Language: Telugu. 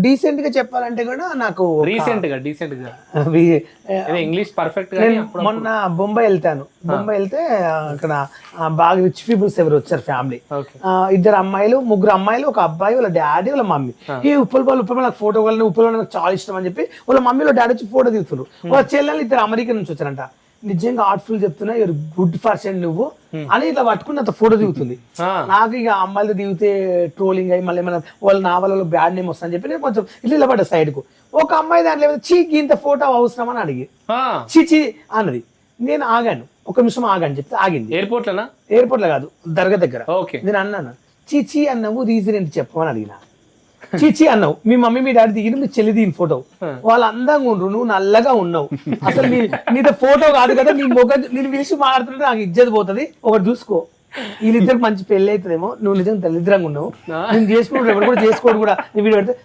డీసెంట్ గా చెప్పాలంటే కూడా నాకు రీసెంట్ గా ఇంగ్లీష్ పర్ఫెక్ట్ గా మొన్న బొంబాయి వెళ్తే అక్కడ బాగా రిచ్ పీపుల్స్ ఎవరు వచ్చారు ఫ్యామిలీ, 2 అమ్మాయిలు 3 అమ్మాయిలు, ఒక అబ్బాయి, వాళ్ళ డాడీ, వాళ్ళ మమ్మీ. ఈ ఉప్పల్ నాకు ఫోటో వాళ్ళని నాకు చాలా ఇష్టం అని చెప్పి వాళ్ళ మమ్మీ వాళ్ళ డాడీ వచ్చి ఫోటో దిగుతున్నారు. వాళ్ళ చెల్లెలు 2 అమెరికా నుంచి వచ్చారంట. నిజంగా ఆర్ట్ఫుల్ చెప్తున్నా, యూర్ గుడ్ పర్సన్ నువ్వు అని ఇట్లా పట్టుకుని అంత ఫోటో దిగుతుంది. నాకు ఇక అమ్మాయిలు దిగితే ట్రోలింగ్ అయ్యి మళ్ళీ ఏమైనా వాళ్ళు నా వాళ్ళలో బ్యాడ్ నేమ్ వస్తుందని చెప్పి నేను కొంచెం ఇట్లా పడ్డా సైడ్ కు. ఒక అమ్మాయి దాంట్లో చీకి ఇంత ఫోటో అవసరం అని అడిగి చీచి అన్నది. నేను ఆగాను, 1 నిమిషం ఆగాను చెప్తే ఆగింది. ఎయిర్పోర్ట్ లో కాదు, దర్గా దగ్గర. నేను అన్నాను చీచి అన్నావు, రీజన్ ఏంటి చెప్పమని అడిగినా. చీచి అన్నావు, మీ మమ్మీ మీ డాడీ దిగిన మీ చెల్లి దిగిన ఫోటో, వాళ్ళు అందంగా ఉండ్రు, నువ్వు నల్లగా ఉన్నావు, అసలు నీతో ఫోటో కాదు కదా, నీ మొగ నేను పిలిచి మాట్లాడుతుంటే నాకు ఇజ్జత్ పోతుంది, ఒకటి చూసుకో, వీళ్ళిద్దరికి మంచి పెళ్లి అవుతుందేమో, నువ్వు నిజంగా దరిద్రంగా ఉన్నావు, నేను చేసుకుంటాడు ఎవరు కూడా చేసుకోడు కూడా నీ వీడియో పెడితే